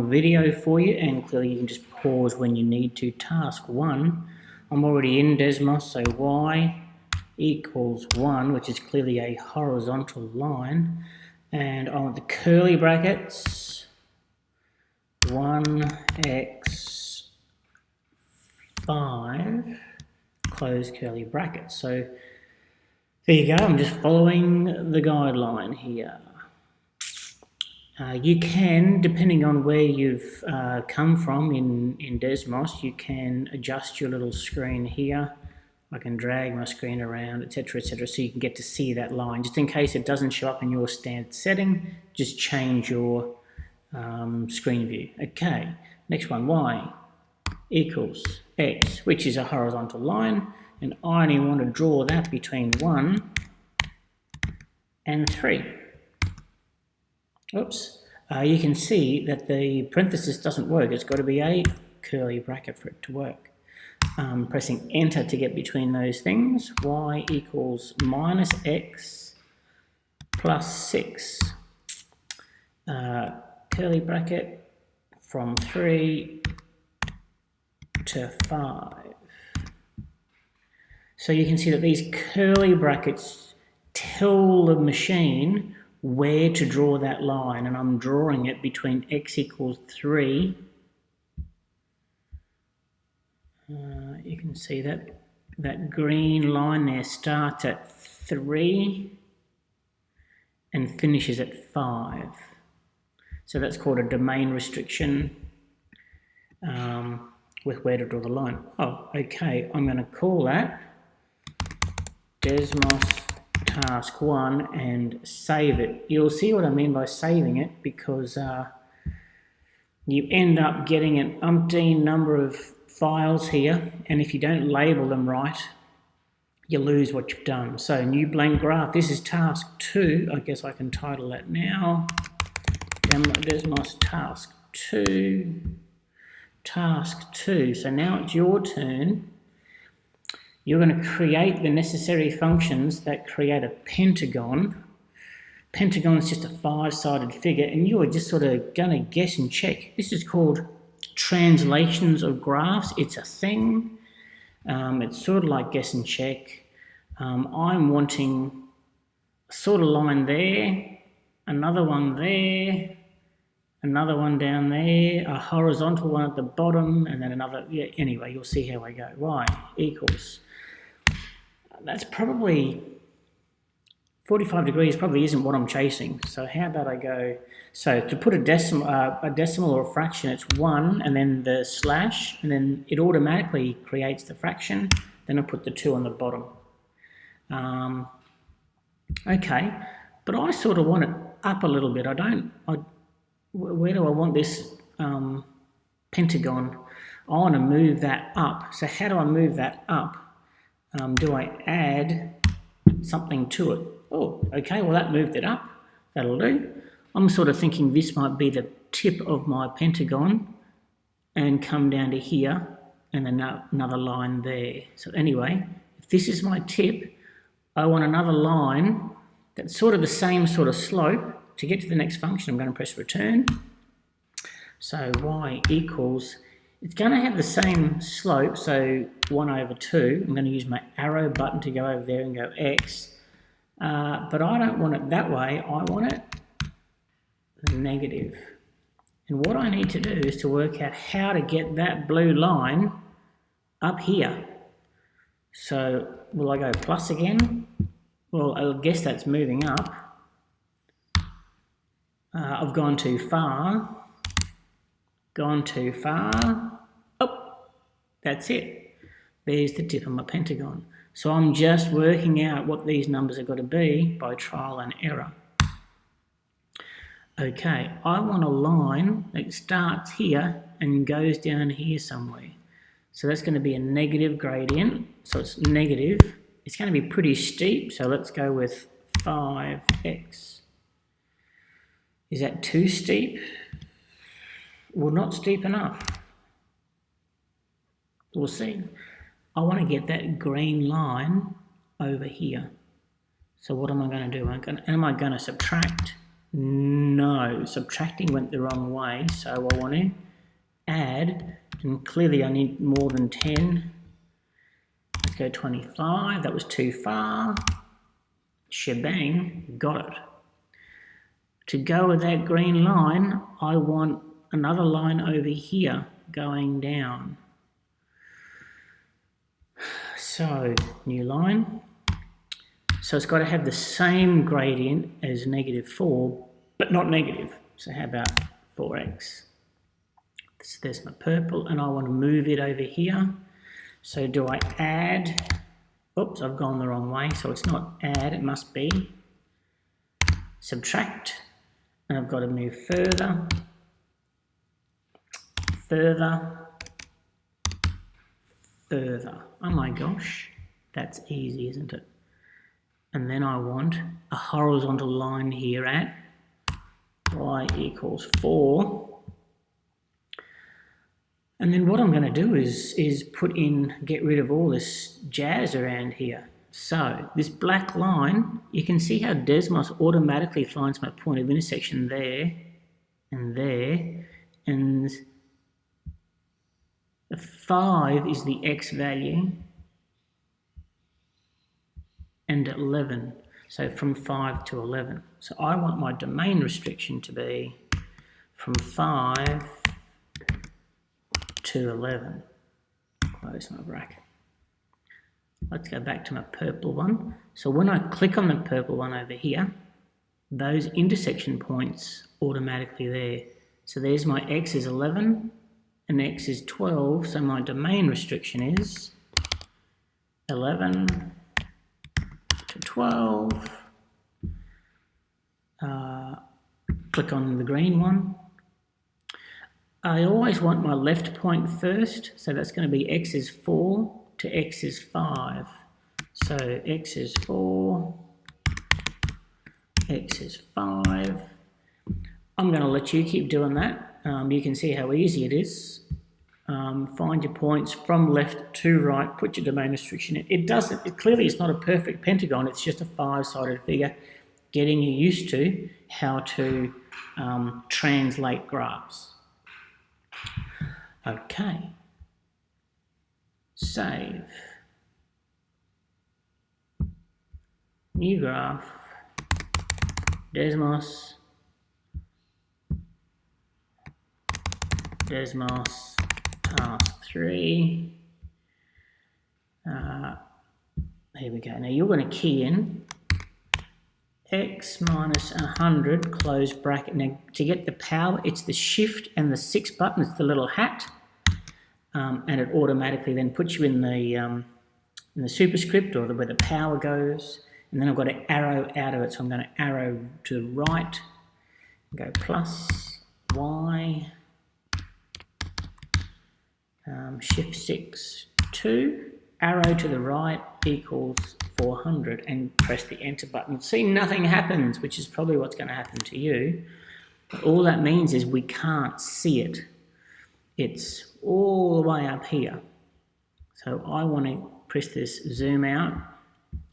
video for you, and clearly you can just pause when you need to. Task 1, I'm already in Desmos, so y equals 1, which is clearly a horizontal line, and I want the curly brackets, 1x 5, close curly brackets. So there you go, I'm just following the guideline here. You can, depending on where you've come from in Desmos, you can adjust your little screen here. I can drag my screen around, etc., etc., so you can get to see that line. Just in case it doesn't show up in your standard setting, just change your screen view. Okay, next one, y equals x, which is a horizontal line, and I only want to draw that between 1 and 3. Oops. You can see that the parenthesis doesn't work. It's got to be a curly bracket for it to work. Pressing enter to get between those things. Y equals minus x plus 6. Curly bracket from 3 to 5. So you can see that these curly brackets tell the machine where to draw that line, and I'm drawing it between x equals 3. You can see that green line there starts at 3 and finishes at 5. So that's called a domain restriction with where to draw the line. Oh, okay, I'm going to call that Desmos Task 1 and save it. You'll see what I mean by saving it, because you end up getting an umpteen number of files here, and if you don't label them right, you lose what you've done. So new blank graph, this is task 2, I guess I can title that now. Desmos task 2. Task 2, so now it's your turn. You're going to create the necessary functions that create a pentagon. Pentagon is just a 5-sided figure, and you are just sort of going to guess and check. This is called translations of graphs. It's a thing. It's sort of like guess and check. I'm wanting a sort of line there, another one there, another one down there, a horizontal one at the bottom, and then another. Yeah, anyway, you'll see how I go. Y equals. That's probably 45 degrees, probably isn't what I'm chasing. So how about I go, so to put a decimal or a fraction, it's 1 and then the slash, and then it automatically creates the fraction. Then I put the 2 on the bottom. Okay, but I sort of want it up a little bit. Where do I want this pentagon? I want to move that up. So how do I move that up? Do I add something to it? Oh, okay, well that moved it up. That'll do. I'm sort of thinking this might be the tip of my pentagon and come down to here and then another line there. So anyway, if this is my tip, I want another line that's sort of the same sort of slope. To get to the next function, I'm going to press return. So y equals, it's going to have the same slope, so 1 over 2. I'm going to use my arrow button to go over there and go x. But I don't want it that way. I want it negative. And what I need to do is to work out how to get that blue line up here. So will I go plus again? Well, I guess that's moving up. I've gone too far. Gone too far. Oh, that's it. There's the tip of my pentagon. So I'm just working out what these numbers have got to be by trial and error. Okay, I want a line that starts here and goes down here somewhere. So that's going to be a negative gradient. So it's negative. It's going to be pretty steep, so let's go with 5x. Is that too steep? Well, not steep enough. We'll see. I want to get that green line over here. So what am I going to do? Am I going to subtract No, subtracting went the wrong way, so I want to add, and clearly I need more than 10. Let's go 25, that was too far. Shebang, got it. To go with that green line, I want another line over here going down. So, new line. So it's got to have the same gradient as -4, but not negative. So how about 4x? So there's my purple, and I want to move it over here. So do I add? Oops, I've gone the wrong way. So it's not add, it must be subtract. And I've got to move further, further, further. Oh my gosh, that's easy, isn't it? And then I want a horizontal line here at y equals 4. And then what I'm going to do is get rid of all this jazz around here. So this black line, you can see how Desmos automatically finds my point of intersection there, and the 5 is the x value, and 11, so from 5 to 11. So I want my domain restriction to be from 5 to 11. Close my bracket. Let's go back to my purple one. So when I click on the purple one over here, those intersection points automatically there. So there's my x is 11 and x is 12, so my domain restriction is 11 to 12. Click on the green one. I always want my left point first, so that's going to be x is 4 to x is 5. So x is 4, x is 5. I'm going to let you keep doing that. You can see how easy it is. Find your points from left to right, put your domain restriction in. It clearly it's not a perfect pentagon, it's just a 5-sided figure, getting you used to how to translate graphs. Okay, save, new graph, Desmos, task 3, here we go. Now you're going to key in x minus 100, close bracket. Now to get the power, it's the shift and the 6 button, it's the little hat, and it automatically then puts you in the superscript or where the power goes, and then I've got to arrow out of it, so I'm going to arrow to the right, go plus y, shift 6, 2, arrow to the right equals 400, and press the enter button. You'll see nothing happens, which is probably what's going to happen to you. But all that means is we can't see it. It's all the way up here. So I want to press this zoom out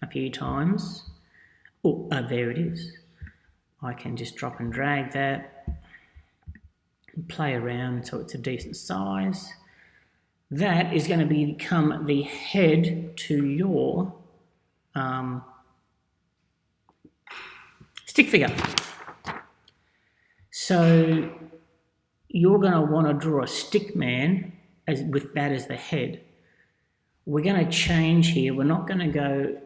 a few times. Oh, there it is. I can just drop and drag that and play around so it's a decent size. That is going to become the head to your stick figure. So you're going to want to draw a stick man with that as the head. We're going to change here. We're not going to go,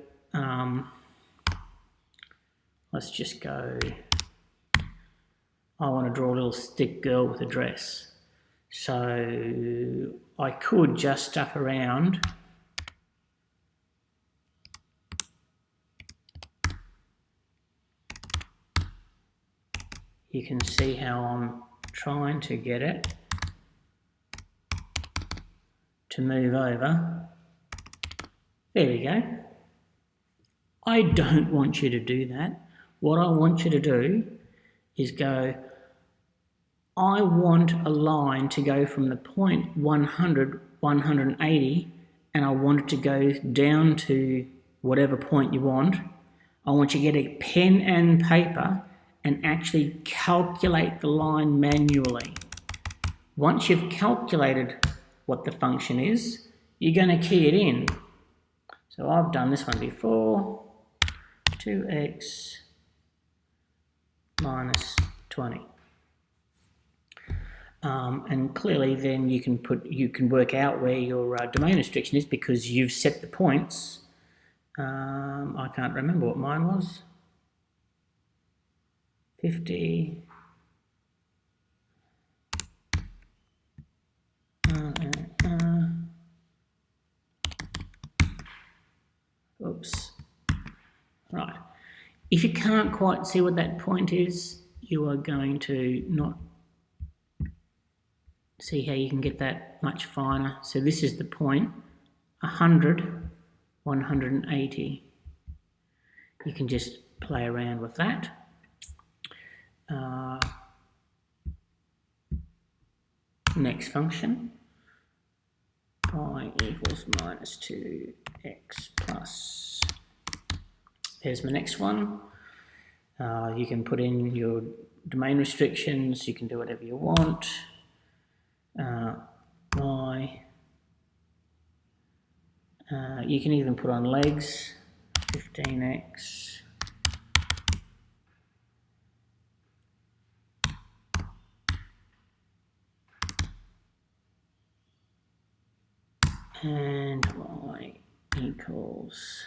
let's just go, I want to draw a little stick girl with a dress. So I could just stuff around you can see how I'm trying to get it to move over. There we go. I don't want you to do that. What I want you to do is go, I want a line to go from the point 100, 180, and I want it to go down to whatever point you want. I want you to get a pen and paper and actually calculate the line manually. Once you've calculated what the function is, you're going to key it in. So I've done this one before, 2x minus 20. And clearly then you can work out where your domain restriction is because you've set the points. I can't remember what mine was. 50. Oops. Right. If you can't quite see what that point is, you are going to not see how you can get that much finer. So this is the point, 100, 180. You can just play around with that. Next function, y equals minus 2x plus. There's my next one. You can put in your domain restrictions, you can do whatever you want. Y. You can even put on legs, 15x. And y equals.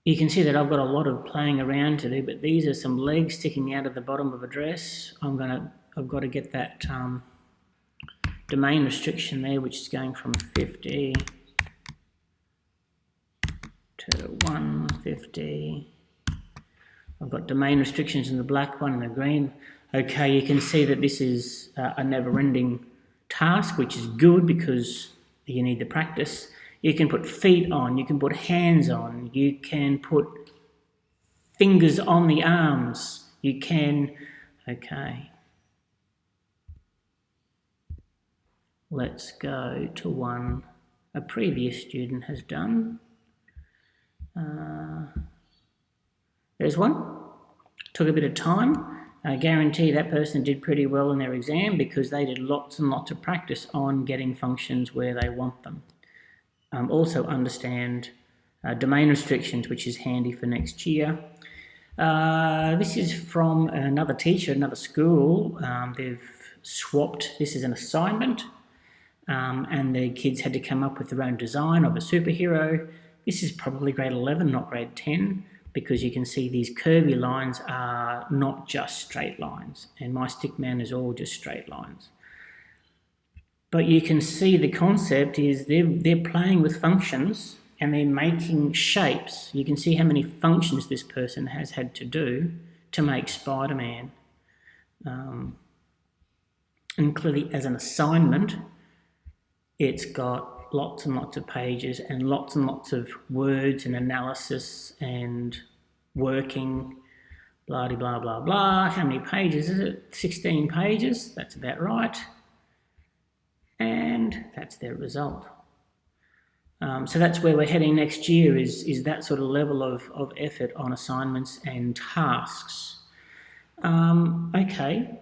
You can see that I've got a lot of playing around to do, but these are some legs sticking out of the bottom of a dress. I've got to get that domain restriction there, which is going from 50 to 150. I've got domain restrictions in the black one and the green. Okay, you can see that this is a never-ending task, which is good because you need the practice. You can put feet on, you can put hands on, you can put fingers on the arms, you can... Okay. Let's go to one a previous student has done. There's one. Took a bit of time. I guarantee that person did pretty well in their exam because they did lots and lots of practice on getting functions where they want them. Also understand domain restrictions, which is handy for next year. This is from another teacher, another school. They've swapped, this is an assignment, and the kids had to come up with their own design of a superhero. This is probably grade 11, not grade 10, because you can see these curvy lines are not just straight lines, and my stickman is all just straight lines. But you can see the concept is they're playing with functions and they're making shapes. You can see how many functions this person has had to do to make Spider-Man. And clearly as an assignment, it's got lots and lots of pages and lots of words and analysis and working, blah, blah, blah, blah. How many pages is it? 16 pages, that's about right. And that's their result. So that's where we're heading next year, is that sort of level of effort on assignments and tasks. Okay,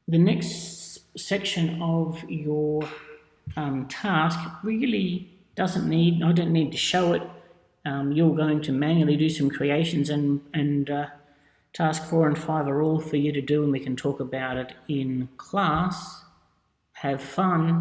the next section of your task really doesn't need, I don't need to show it. You're going to manually do some creations, and task 4 and 5 are all for you to do, and we can talk about it in class. Have fun.